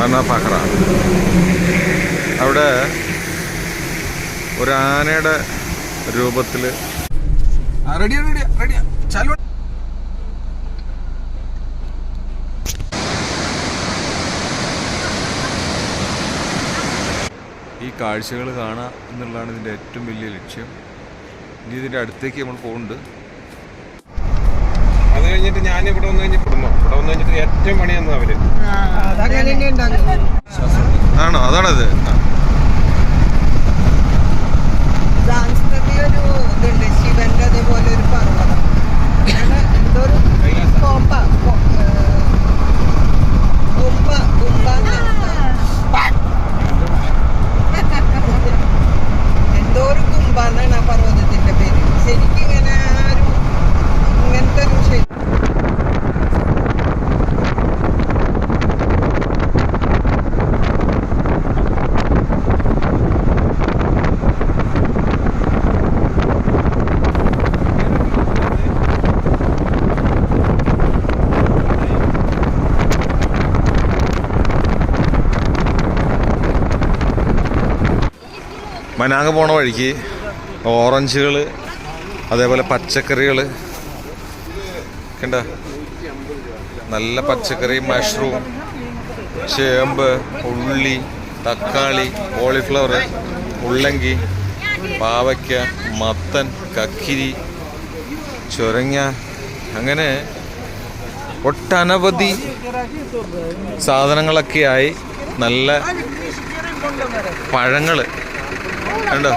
ആന പാഖറ. അവിടെ ഒരു ആനയുടെ രൂപത്തിൽ ഈ കാഴ്ചകൾ കാണുക എന്നുള്ളതാണ് ഇതിൻ്റെ ഏറ്റവും വലിയ ലക്ഷ്യം. ഇനി ഇതിൻ്റെ അടുത്തേക്ക് നമ്മൾ പോകുന്നുണ്ട്. അത് കഴിഞ്ഞിട്ട് ഞാൻ ഇവിടെ വന്നു കഴിഞ്ഞിട്ട് ഏറ്റവും പണിയെന്ന് അവര് ആണോ? അതാണത്. ശിവന്റെ അതേപോലെ ഒരു പർവ്വതം എന്തോ ഒരു എന്തോ ഒരു കുംഭാന്നാണ് ആ പർവ്വതത്തിന്റെ പേര്. ശരിക്കും ഇങ്ങനെ ഇങ്ങനത്തെ ഒരു ശരി. മനാങ് പോണ വഴിക്ക് ഓറഞ്ചുകൾ, അതേപോലെ പച്ചക്കറികൾ കണ്ട, നല്ല പച്ചക്കറി, മഷ്റൂം, ചേമ്പ്, ഉള്ളി, തക്കാളി, കോളിഫ്ലവർ, ഉള്ളങ്കി, പാവയ്ക്ക, മത്തൻ, കക്കിരി, ചുരങ്ങ, അങ്ങനെ ഒട്ടനവധി സാധനങ്ങളൊക്കെയായി നല്ല പഴങ്ങൾ കണ്ടോ.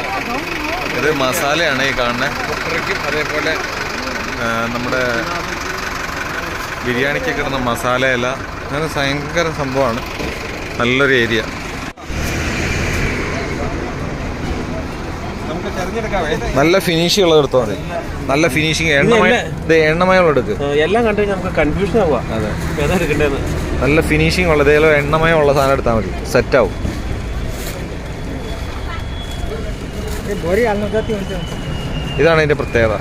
ഇത് മസാലയാണ് ഈ കാണുന്നത്. കുക്കറിക്കും അതേപോലെ നമ്മുടെ ബിരിയാണിക്കൊക്കെ ഇടുന്ന മസാലയില, അങ്ങനെ ഭയങ്കര സംഭവമാണ്. നല്ലൊരു ഏരിയ. നല്ല ഫിനിഷിംഗ് ഉള്ളത് എടുത്താൽ മതി. നല്ല ഫിനിഷിങ്, എണ്ണമയം എടുക്ക്. എല്ലാം കണ്ടു കഴിഞ്ഞാൽ നമുക്ക് കൺഫ്യൂഷൻ ആവുക. അതെ, ഏതാ എടുക്കേണ്ടത്. നല്ല ഫിനിഷിംഗ് ഉള്ളത്, ഏതോ എണ്ണമയം ഉള്ള സാധനം എടുത്താൽ മതി, സെറ്റാവും. ഇതാണ് അതിന്റെ പ്രത്യേകത.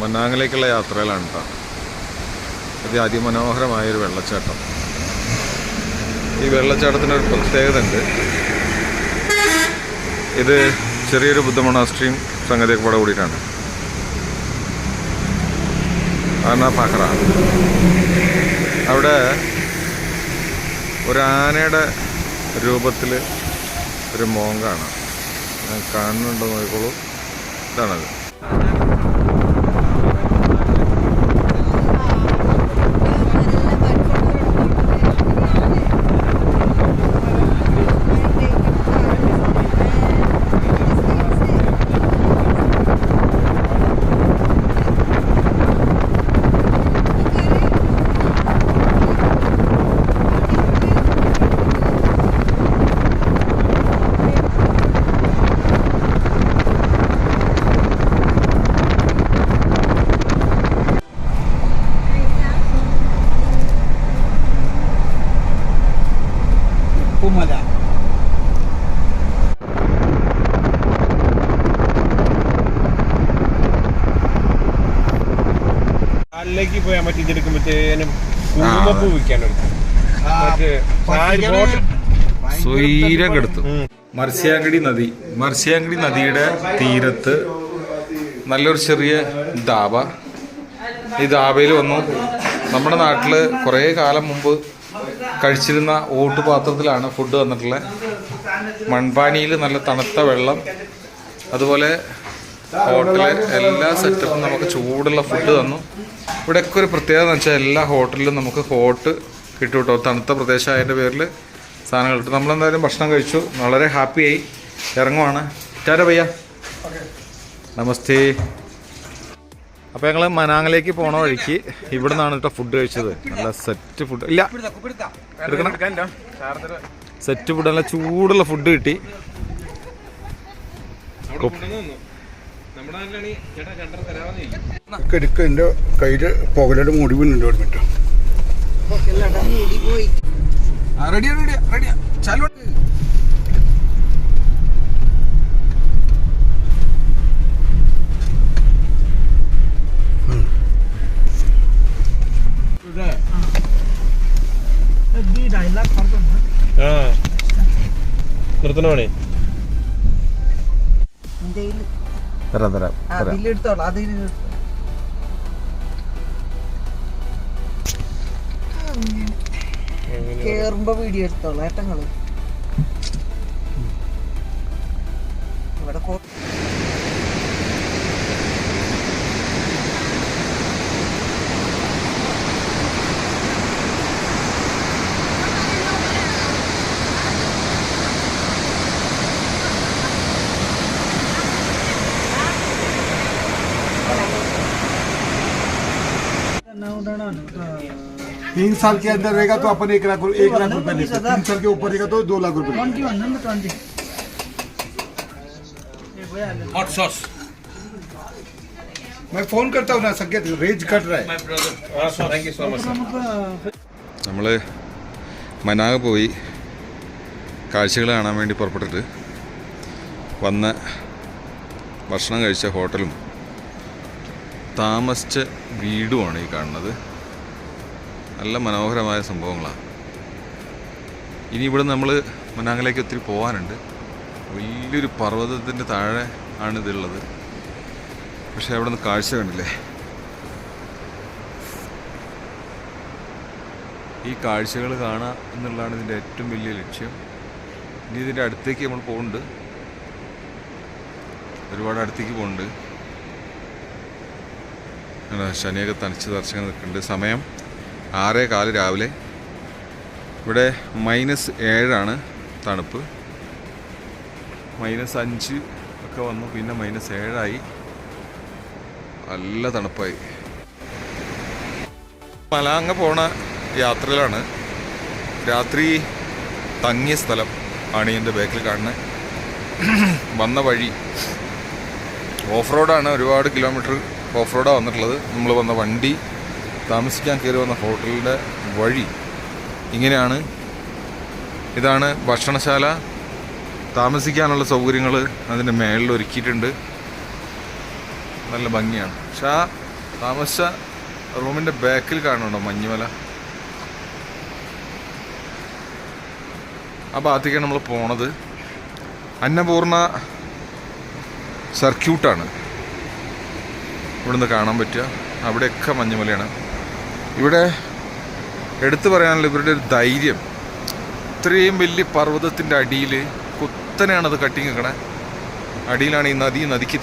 മനാങ്ങിലേക്കുള്ള യാത്രയിലാണ് കേട്ടോ. ഇത് അതിമനോഹരമായൊരു വെള്ളച്ചാട്ടം. ഈ വെള്ളച്ചാട്ടത്തിനൊരു പ്രത്യേകത ഉണ്ട്. ഇത് ചെറിയൊരു ബുദ്ധ മൊണാസ്ട്രിയും സംഗതിയൊക്കെ കൂടെ കൂടിയിട്ടാണ്. ആന പാഖറ. അവിടെ ഒരു ആനയുടെ രൂപത്തിൽ ഒരു മോങ്കാണ്. കാണുന്നുണ്ടോ നോക്കിക്കോളൂ. ഇതാണത്. കാലിലേക്ക് പോയാൽ മറ്റേ ഇതെടുക്കുമ്പോഴത്തേനും കുങ്കുമപ്പൂ വിൽക്കാനുണ്ട്. സ്വൈരക്കെടുത്തു. മർസിയാങ്കടി നദിയുടെ തീരത്ത് നല്ലൊരു ചെറിയ ധാബ. ഈ ധാബയിൽ വന്നു. നമ്മുടെ നാട്ടിൽ കുറേ കാലം മുമ്പ് കഴിച്ചിരുന്ന ഓട്ടുപാത്രത്തിലാണ് ഫുഡ് വന്നിട്ടുള്ളത്. മൺപാനിയിൽ നല്ല തണുത്ത വെള്ളം, അതുപോലെ ഹോട്ടലിൽ എല്ലാ സെറ്റപ്പും നമുക്ക് ചൂടുള്ള ഫുഡ് തന്നു. ഇവിടെയൊക്കെ ഒരു പ്രത്യേകത എന്ന് വെച്ചാൽ എല്ലാ ഹോട്ടലിലും നമുക്ക് ഹോട്ട് കിട്ടും കേട്ടോ. തണുത്ത പ്രദേശമായതിൻ്റെ പേരിൽ സാധനങ്ങൾ കിട്ടും. നമ്മളെന്തായാലും ഭക്ഷണം കഴിച്ചു, വളരെ ഹാപ്പിയായി ഇറങ്ങുവാണ്. ടാറ്റാ ഭയ്യ, നമസ്തേ. അപ്പോൾ ഞങ്ങൾ മനാങ്ങിലേക്ക് പോണ വഴിക്ക് ഇവിടെ നിന്നാണ് കേട്ടോ ഫുഡ് കഴിച്ചത്. നല്ല സെറ്റ് ഫുഡ്. ഇല്ല എടുക്കണം, സെറ്റ് ഫുഡ്, നല്ല ചൂടുള്ള ഫുഡ് കിട്ടി. നമ്മുടെ നാട്ടിലാണ് ചേട്ടാ കണ്ടർ തരാവുന്നില്ല. എടുക്ക എൻ്റെ കയ്യിൽ പുകലയുടെ മുടിവുന്നുണ്ട് ഇവിടെ മിട്ടോ. മുടി പോയി റെഡിയാ റെഡിയാ റെഡിയാ ചാലു. നിർത്തണേ അതിലെടുത്തോളാം അതിൽ കേറുമ്പോ വീഡിയോ എടുത്തോളാം ഏട്ടങ്ങള് ഇവിടെ तीन साल के अंदर रहेगा तो अपन 1 लाख रुपए ले सकते, 3 साल के ऊपर रहेगा तो 2 लाख रुपए। हॉट सॉस मैं फोन करता हूँ ना संकेत, रेंज कट रहा है। Thank you so much sir. നമ്മൾ മനാഗ് പോയി കാഴ്ചകൾ കാണാൻ വേണ്ടി പുറപ്പെട്ടിട്ട് വന്ന് ഭക്ഷണം കഴിച്ച ഹോട്ടലും താമസിച്ച വീടുമാണ് ഈ കാണുന്നത്. നല്ല മനോഹരമായ സംഭവങ്ങളാണ്. ഇനി ഇവിടെ നമ്മൾ മനാങ്ങിലേക്ക് ഒത്തിരി പോകാനുണ്ട്. വലിയൊരു പർവ്വതത്തിൻ്റെ താഴെ ആണിതുള്ളത്. പക്ഷേ അവിടെ നിന്ന് കാഴ്ച കണ്ടില്ലേ, ഈ കാഴ്ചകൾ കാണുക എന്നുള്ളതാണ് ഇതിൻ്റെ ഏറ്റവും വലിയ ലക്ഷ്യം. ഇനി ഇതിൻ്റെ അടുത്തേക്ക് നമ്മൾ പോകുന്നുണ്ട്, ഒരുപാട് അടുത്തേക്ക് പോകുന്നുണ്ട്. ശനിയൊക്കെ തനിച്ച് ദർശനം നിൽക്കുന്നുണ്ട്. സമയം 6:15 രാവിലെ. ഇവിടെ -7 തണുപ്പ്. -5 ഒക്കെ വന്നു, പിന്നെ -7 നല്ല തണുപ്പായി. മലാങ്ങ പോണ യാത്രയിലാണ്. രാത്രി തങ്ങിയ സ്ഥലം ആണ് എൻ്റെ ബാക്കിൽ കാണുന്നത്. വന്ന വഴി ഓഫ് റോഡാണ്, ഒരുപാട് കിലോമീറ്റർ ഓഫ് റോഡാണ് വന്നിട്ടുള്ളത്. നമ്മൾ വന്ന വണ്ടി, താമസിക്കാൻ കയറി വന്ന ഹോട്ടലിൻ്റെ വഴി ഇങ്ങനെയാണ്. ഇതാണ് ഭക്ഷണശാല. താമസിക്കാനുള്ള സൗകര്യങ്ങൾ അതിൻ്റെ മേളിൽ ഒരുക്കിയിട്ടുണ്ട്. നല്ല ഭംഗിയാണ്. പക്ഷെ ആ താമസിച്ച റൂമിൻ്റെ ബാക്കിൽ കാണുന്നുണ്ടോ മഞ്ഞുമല? ആ ഭാഗത്തേക്കാണ് നമ്മൾ പോണത്. അന്നപൂർണ സർക്യൂട്ടാണ് ഇവിടുന്ന് കാണാൻ പറ്റുക. അവിടെയൊക്കെ മഞ്ഞുമലയാണ്. ഇവിടെ എടുത്തു പറയാനുള്ള ഇവരുടെ ഒരു ധൈര്യം. ഇത്രയും വലിയ പർവ്വതത്തിൻ്റെ അടിയിൽ കുത്തനെയാണത് കട്ടിങ് നിൽക്കണേ. അടിയിലാണ് ഈ നദി, നദിക്ക്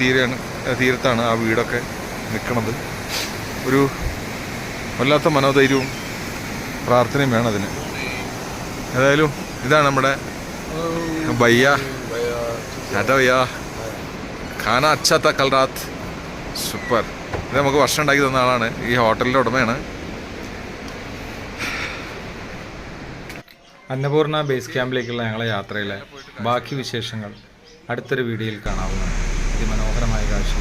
തീരത്താണ് ആ വീടൊക്കെ നിൽക്കണത്. ഒരു വല്ലാത്ത മനോധൈര്യവും പ്രാർത്ഥനയും വേണം അതിന്. ഏതായാലും ഇതാണ് നമ്മുടെ ഭയ്യ. അതാ ഭയ്യ ഖാന അച്ഛാ താ കൽ രാത്. സൂപ്പർ. ഇത് നമുക്ക് ഭക്ഷണം ഉണ്ടാക്കി തന്ന ആളാണ്, ഈ ഹോട്ടലിൻ്റെ ഉടമയാണ്. അന്നപൂർണ ബേസ് ക്യാമ്പിലേക്കുള്ള ഞങ്ങളെ യാത്രയിലെ ബാക്കി വിശേഷങ്ങൾ അടുത്തൊരു വീഡിയോയിൽ കാണാവുന്നതാണ്. ഇതിമനോഹരമായ കാഴ്ച.